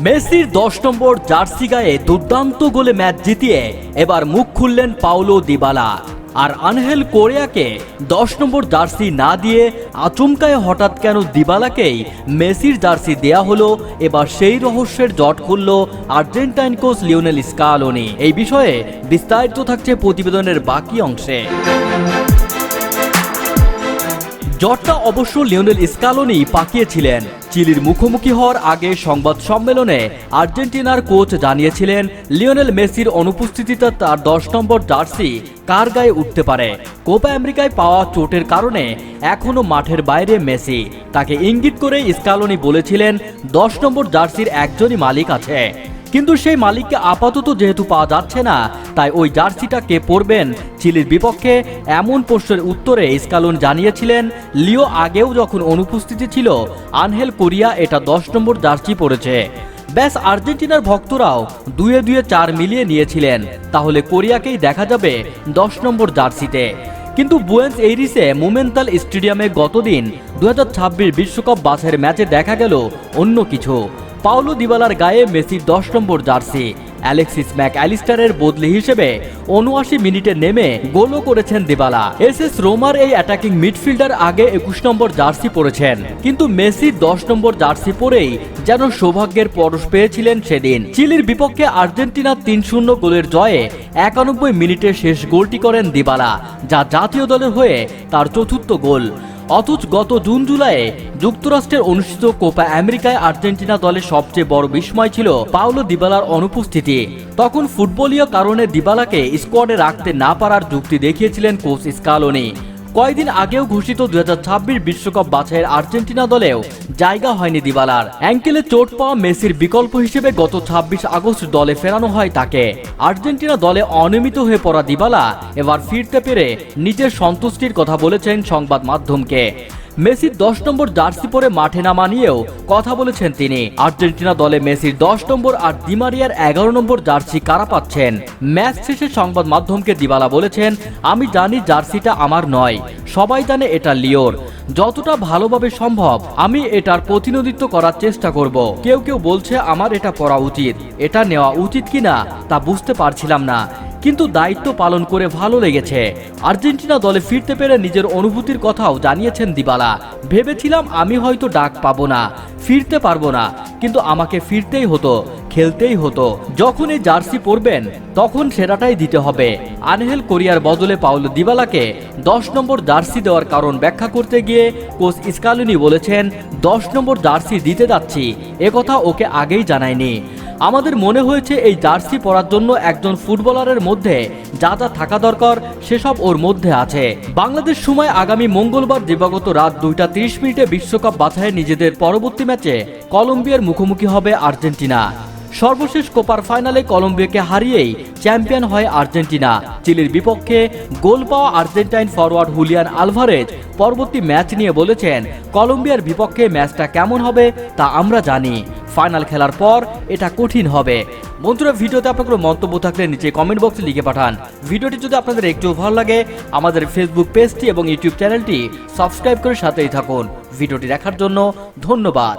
মেসির 10 নম্বর জার্সি গায়ে দুর্দান্ত গোলে ম্যাচ জিতিয়ে এবার মুখ খুললেন পাওলো দিবালা। আর আনহেল কোরিয়াকে 10 নম্বর জার্সি না দিয়ে আচমকায় হঠাৎ কেন দিবালাকেই মেসির জার্সি দেয়া হলো, এবার সেই রহস্যের জট খুলল আর্জেন্টাইন কোচ লিওনেল স্কালোনি। এই বিষয়ে বিস্তারিত থাকছে প্রতিবেদনের বাকি অংশে। জটটা অবশ্য লিওনেল স্কালোনি পাকিয়েছিলেন। চিলির মুখোমুখি হওয়ার আগে সংবাদ সম্মেলনে আর্জেন্টিনার কোচ জানিয়েছিলেন লিওনেল মেসির অনুপস্থিতিতে তার 10 নম্বর জার্সি কার গায়ে উঠতে পারে। কোপা আমেরিকায় পাওয়া চোটের কারণে এখনও মাঠের বাইরে মেসি। তাকে ইঙ্গিত করে স্কালোনি বলেছিলেন 10 নম্বর জার্সির একজনই মালিক আছে, কিন্তু সেই মালিককে আপাতত যেহেতু পাওয়া যাচ্ছে না, তাই ওই জার্সিটা কে পরবেন চিলির বিপক্ষে, এমন প্রশ্নের উত্তরে স্কালোনি জানিয়েছিলেন লিও আগেও যখন অনুপস্থিতি ছিল আনহেল কোরিয়া এটা 10 নম্বর জার্সি পরেছে। ব্যাস, আর্জেন্টিনার ভক্তরাও দুয়ে 4 মিলিয়ে নিয়েছিলেন, তাহলে কোরিয়াকেই দেখা যাবে 10 নম্বর জার্সিতে। কিন্তু বুয়েন্স এইরিসে মোমেন্টাল স্টেডিয়ামে গতদিন 2026 বিশ্বকাপ বাছাইয়ের ম্যাচে দেখা গেল অন্য কিছু। পাওলো দিবালার গায়ে মেসির 10 নম্বর জার্সি। অ্যালেক্সিস ম্যাক অ্যালিস্টারের বদলি হিসেবে 79 মিনিটে নেমে গোলও করেছেন দিবালা। এসএস রোমার এই অ্যাটাকিং মিডফিল্ডার আগে 21 নম্বর জার্সি পরেছেন, কিন্তু মেসির 10 নম্বর জার্সি পরেই যেন সৌভাগ্যের পরশ পেয়েছিলেন সেদিন। চিলির বিপক্ষে আর্জেন্টিনা 3-0 গোলের জয়ে 91 মিনিটে শেষ গোলটি করেন দিবালা, যা জাতীয় দলের হয়ে তার চতুর্থ গোল। অথচ গত জুন জুলাইয়ে যুক্তরাষ্ট্রের অনুষ্ঠিত কোপা আমেরিকায় আর্জেন্টিনা দলের সবচেয়ে বড় বিস্ময় ছিল পাওলো দিবালার অনুপস্থিতি। তখন ফুটবলীয় কারণে দিবালাকে স্কোয়াডে রাখতে না পারার যুক্তি দেখিয়েছিলেন কোচ স্কালোনি। কয়েকদিন আগেও ঘোষিত 2026 বিশ্বকাপ বাছাইয়ের আর্জেন্টিনা দলেও জায়গা হয়নি দিবালার। অ্যাঙ্কেলে চোট পাওয়া মেসির বিকল্প হিসেবে গত 26 আগস্ট দলে ফেরানো হয় তাকে। আর্জেন্টিনা দলে অনিয়মিত হয়ে পড়া দিবালা এবার ফিরতে পেরে নিজের সন্তুষ্টির কথা বলেছেন সংবাদ মাধ্যমকে। মেসির 10 নম্বর জার্সি পরে মাঠে নামা নিয়েও কথা বলেছেন তিনি। আর্জেন্টিনা দলে মেসির 10 নম্বর আর দি মারিয়ার 11 নম্বর জার্সি কারা পাচ্ছেন। ম্যাচ শেষে সংবাদ মাধ্যমকে দিবালা বলেছেন, আমি জানি জার্সিটা আমার নয়, সবাই জানে এটা লিওর। যতটা ভালোভাবে সম্ভব আমি এটার প্রতিনিধিত্ব করার চেষ্টা করব। কেউ কেউ বলছে আমার এটা পরা উচিত, এটা নেওয়া উচিত কিনা তা বুঝতে পারছিলাম না, কিন্তু দায়িত্ব পালন করে ভালো লেগেছে। আর্জেন্টিনা দলে ফিরতে পেরে নিজের অনুভূতির কথাও জানিয়েছেন দিবালা। ভেবেছিলাম আমি হয়তো ডাক পাবো না, ফিরতে পারবো না, কিন্তু আমাকে ফিরতেই হতো, খেলতেই হতো। যখন এই জার্সি পরবেন তখন সেরাটাই দিতে হবে। আনহেল কোরিয়ার বদলে পাওলো দিবালাকে 10 নম্বর জার্সি দেওয়ার কারণ ব্যাখ্যা করতে গিয়ে কোচ স্কালোনি বলেছেন, 10 নম্বর জার্সি দিতে যাচ্ছি একথা ওকে আগেই জানায়নি। আমাদের মনে হয়েছে এই জার্সি পরার জন্য একজন ফুটবলারের মধ্যে যা যা থাকা দরকার সেসব ওর মধ্যে আছে। বাংলাদেশ সময় আগামী মঙ্গলবার দিবাগত রাত 2:30 মিনিটে বিশ্বকাপ বাছাইয়ে নিজেদের পরবর্তী ম্যাচে কলম্বিয়ার মুখোমুখি হবে আর্জেন্টিনা। সর্বশেষ কোপার ফাইনালে কলম্বিয়াকে হারিয়েই চ্যাম্পিয়ন হয় আর্জেন্টিনা। চিলির বিপক্ষে গোল পাওয়া আর্জেন্টাইন ফরওয়ার্ড হুলিয়ান আলভারেজ পরবর্তী ম্যাচ নিয়ে বলেছেন, কলম্বিয়ার বিপক্ষে ম্যাচটা কেমন হবে তা আমরা জানি, ফাইনাল খেলার পর এটা কঠিন হবে। বন্ধুরা, ভিডিওতে আপনার কোনো মন্তব্য থাকলে নিচে কমেন্ট বক্সে লিখে পাঠান। ভিডিওটি যদি আপনাদের একটু ভালো লাগে আমাদের ফেসবুক পেজটি এবং ইউটিউব চ্যানেলটি সাবস্ক্রাইব করে সাথেই থাকুন। ভিডিওটি দেখার জন্য ধন্যবাদ।